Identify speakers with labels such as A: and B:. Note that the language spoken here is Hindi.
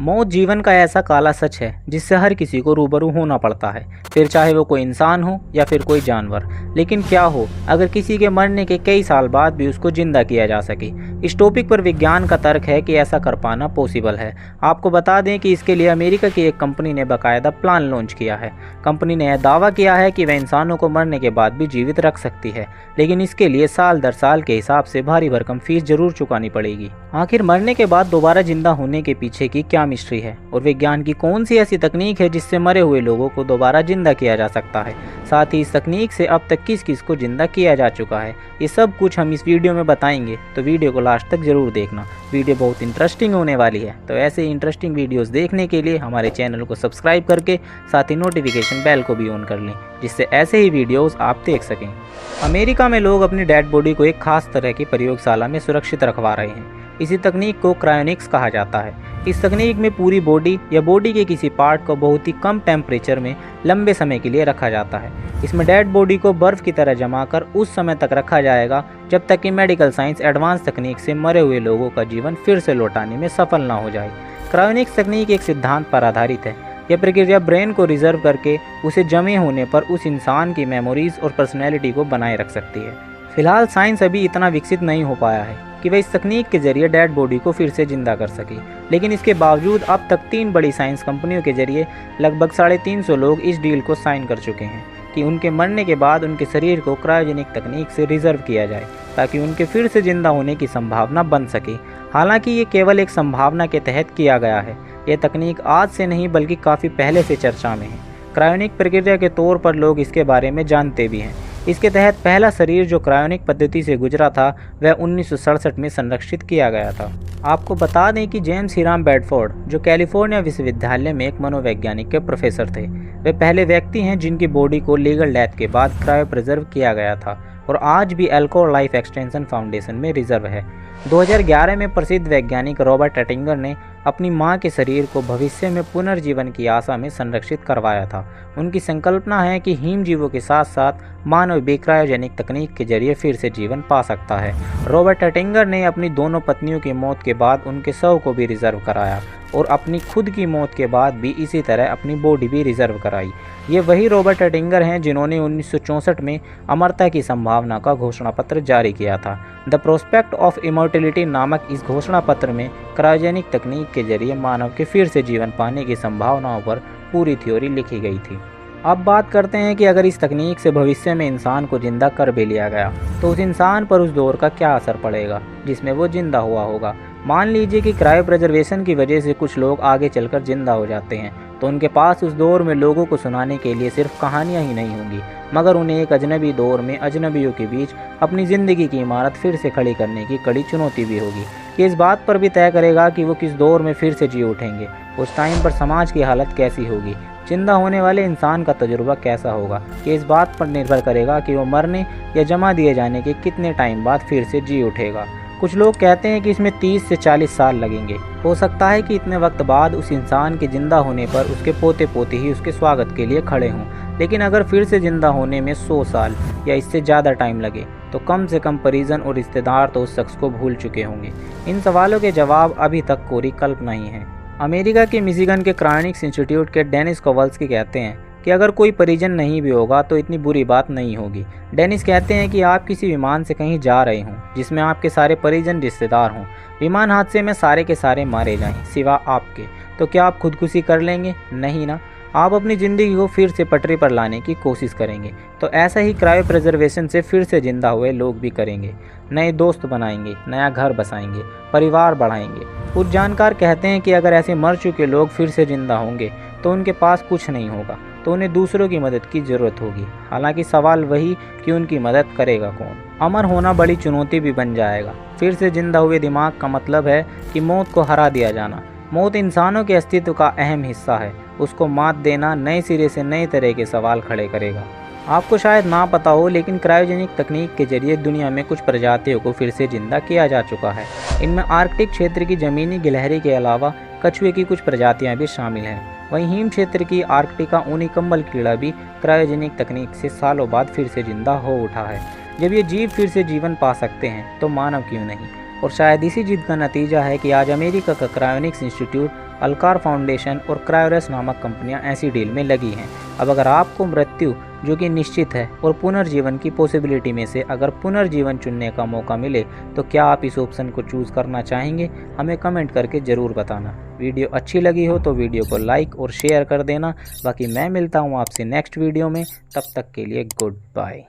A: मौत जीवन का ऐसा काला सच है जिससे हर किसी को रूबरू होना पड़ता है, फिर चाहे वो कोई इंसान हो या फिर कोई जानवर। लेकिन क्या हो अगर किसी के मरने के कई साल बाद भी उसको जिंदा किया जा सके। इस टॉपिक पर विज्ञान का तर्क है कि ऐसा कर पाना पॉसिबल है। आपको बता दें कि इसके लिए अमेरिका की एक कंपनी ने बाकायदा प्लान लॉन्च किया है। कंपनी ने यह दावा किया है कि वह इंसानों को मरने के बाद भी जीवित रख सकती है, लेकिन इसके लिए साल दर साल के हिसाब से भारी भरकम फीस जरूर चुकानी पड़ेगी। आखिर मरने के बाद दोबारा जिंदा होने के पीछे की क्या मिस्ट्री है और विज्ञान की कौन सी ऐसी तकनीक है जिससे मरे हुए लोगों को दोबारा जिंदा किया जा सकता है। साथ ही इस तकनीक से अब तक किस किस को जिंदा किया जा चुका है, ये सब कुछ हम इस वीडियो में बताएंगे, तो वीडियो को लास्ट तक जरूर देखना। वीडियो बहुत इंटरेस्टिंग होने वाली है, तो ऐसे ही इंटरेस्टिंग वीडियोस देखने के लिए हमारे चैनल को सब्सक्राइब करके साथ ही नोटिफिकेशन बेल को भी ऑन कर लें, जिससे ऐसे ही वीडियोस आप देख सकें। अमेरिका में लोग अपनी डेड बॉडी को एक खास तरह की प्रयोगशाला में सुरक्षित रखवा रहे हैं। इसी तकनीक को क्रायोनिक्स कहा जाता है। इस तकनीक में पूरी बॉडी या बॉडी के किसी पार्ट को बहुत ही कम टेम्परेचर में लंबे समय के लिए रखा जाता है। इसमें डेड बॉडी को बर्फ़ की तरह जमा कर उस समय तक रखा जाएगा जब तक कि मेडिकल साइंस एडवांस तकनीक से मरे हुए लोगों का जीवन फिर से लौटाने में सफल ना हो जाए। क्रायोनिक्स तकनीक एक सिद्धांत पर आधारित है। यह प्रक्रिया ब्रेन को रिजर्व करके उसे जमे होने पर उस इंसान की मेमोरीज और पर्सनैलिटी को बनाए रख सकती है। फिलहाल साइंस अभी इतना विकसित नहीं हो पाया है कि वह इस तकनीक के जरिए डेड बॉडी को फिर से जिंदा कर सके, लेकिन इसके बावजूद अब तक 3 बड़ी साइंस कंपनियों के जरिए लगभग 350 लोग इस डील को साइन कर चुके हैं कि उनके मरने के बाद उनके शरीर को क्रायोजेनिक तकनीक से रिजर्व किया जाए ताकि उनके फिर से जिंदा होने की संभावना बन सके। हालांकि ये केवल एक संभावना के तहत किया गया है। यह तकनीक आज से नहीं बल्कि काफ़ी पहले से चर्चा में है। क्रायोनिक प्रक्रिया के तौर पर लोग इसके बारे में जानते भी हैं। इसके तहत पहला शरीर जो क्रायोनिक पद्धति से गुजरा था वह 1967 में संरक्षित किया गया था। आपको बता दें कि जेम्स हिराम बेडफोर्ड, जो कैलिफोर्निया विश्वविद्यालय में एक मनोवैज्ञानिक के प्रोफेसर थे, वे पहले व्यक्ति हैं जिनकी बॉडी को लीगल डेथ के बाद क्रायो प्रिजर्व किया गया था और आज भी एल्कोर लाइफ एक्सटेंशन फाउंडेशन में रिजर्व है। 2011 में प्रसिद्ध वैज्ञानिक रॉबर्ट एटिंगर ने अपनी मां के शरीर को भविष्य में पुनर्जीवन की आशा में संरक्षित करवाया था। उनकी संकल्पना है कि हिम जीवों के साथ साथ मानव भी क्रायोजेनिक तकनीक के जरिए फिर से जीवन पा सकता है। रॉबर्ट एटिंगर ने अपनी दोनों पत्नियों की मौत के बाद उनके शव को भी रिजर्व कराया और अपनी खुद की मौत के बाद भी इसी तरह अपनी बॉडी भी रिजर्व कराई। ये वही रॉबर्ट एटिंगर हैं जिन्होंने 1964 में अमरता की संभावना का घोषणा पत्र जारी किया था। द प्रोस्पेक्ट ऑफ इमॉर्टलिटी नामक इस घोषणा पत्र में क्रायोजेनिक तकनीक के जरिए मानव के फिर से जीवन पाने की संभावनाओं पर पूरी थ्योरी लिखी गई थी। अब बात करते हैं कि अगर इस तकनीक से भविष्य में इंसान को जिंदा कर भी लिया गया तो उस इंसान पर उस दौर का क्या असर पड़ेगा जिसमें वो जिंदा हुआ होगा। मान लीजिए कि क्रायो प्रिजर्वेशन की वजह से कुछ लोग आगे चलकर जिंदा हो जाते हैं, तो उनके पास उस दौर में लोगों को सुनाने के लिए सिर्फ कहानियां ही नहीं होंगी, मगर उन्हें एक अजनबी दौर में अजनबियों के बीच अपनी ज़िंदगी की इमारत फिर से खड़ी करने की कड़ी चुनौती भी होगी। ये इस बात पर भी तय करेगा कि वो किस दौर में फिर से जी उठेंगे। उस टाइम पर समाज की हालत कैसी होगी, जिंदा होने वाले इंसान का तजुर्बा कैसा होगा, ये इस बात पर निर्भर करेगा कि वो मरने या जमा दिए जाने के कितने टाइम बाद फिर से जी उठेगा। कुछ लोग कहते हैं कि इसमें 30 से 40 साल लगेंगे। हो सकता है कि इतने वक्त बाद उस इंसान के जिंदा होने पर उसके पोते पोते ही उसके स्वागत के लिए खड़े हों, लेकिन अगर फिर से जिंदा होने में 100 साल या इससे ज़्यादा टाइम लगे तो कम से कम परिजन और रिश्तेदार तो उस शख्स को भूल चुके होंगे। इन सवालों के जवाब अभी तक कोरी कल्पना ही हैं। अमेरिका के मिशिगन के क्रायोनिक्स इंस्टीट्यूट के डेनिस कोवल्स्की कहते हैं कि अगर कोई परिजन नहीं भी होगा तो इतनी बुरी बात नहीं होगी। डेनिस कहते हैं कि आप किसी विमान से कहीं जा रहे हों जिसमें आपके सारे परिजन रिश्तेदार हों, विमान हादसे में सारे के सारे मारे जाएं सिवा आपके, तो क्या आप खुदकुशी कर लेंगे? नहीं ना, आप अपनी ज़िंदगी को फिर से पटरी पर लाने की कोशिश करेंगे। तो ऐसा ही क्रायो प्रिजर्वेशन से फिर से जिंदा हुए लोग भी करेंगे। नए दोस्त बनाएंगे, नया घर बसाएंगे, परिवार बढ़ाएंगे। कुछ जानकार कहते हैं कि अगर ऐसे मर चुके लोग फिर से जिंदा होंगे तो उनके पास कुछ नहीं होगा, तो उन्हें दूसरों की मदद की ज़रूरत होगी। हालांकि सवाल वही कि उनकी मदद करेगा कौन। अमर होना बड़ी चुनौती भी बन जाएगा। फिर से जिंदा हुए दिमाग का मतलब है कि मौत को हरा दिया जाना। मौत इंसानों के अस्तित्व का अहम हिस्सा है। उसको मात देना नए सिरे से नए तरह के सवाल खड़े करेगा। आपको शायद ना पता हो, लेकिन क्रायोजेनिक तकनीक के जरिए दुनिया में कुछ प्रजातियों को फिर से जिंदा किया जा चुका है। इनमें आर्कटिक क्षेत्र की ज़मीनी गिलहरी के अलावा कछुए की कुछ प्रजातियां भी शामिल हैं। वहीं हिम क्षेत्र की आर्कटिका ऊनी कंबल कीड़ा भी क्रायोजेनिक तकनीक से सालों बाद फिर से जिंदा हो उठा है। जब ये जीव फिर से जीवन पा सकते हैं तो मानव क्यों नहीं। और शायद इसी जिद का नतीजा है कि आज अमेरिका का क्रायोनिक्स इंस्टीट्यूट अलकार फाउंडेशन और क्रायोरेस नामक कंपनियां ऐसी डील में लगी हैं। अब अगर आपको मृत्यु जो कि निश्चित है और पुनर्जीवन की पॉसिबिलिटी में से अगर पुनर्जीवन चुनने का मौका मिले तो क्या आप इस ऑप्शन को चूज़ करना चाहेंगे? हमें कमेंट करके ज़रूर बताना। वीडियो अच्छी लगी हो तो वीडियो को लाइक और शेयर कर देना। बाकी मैं मिलता हूँ आपसे नेक्स्ट वीडियो में, तब तक के लिए गुड बाय।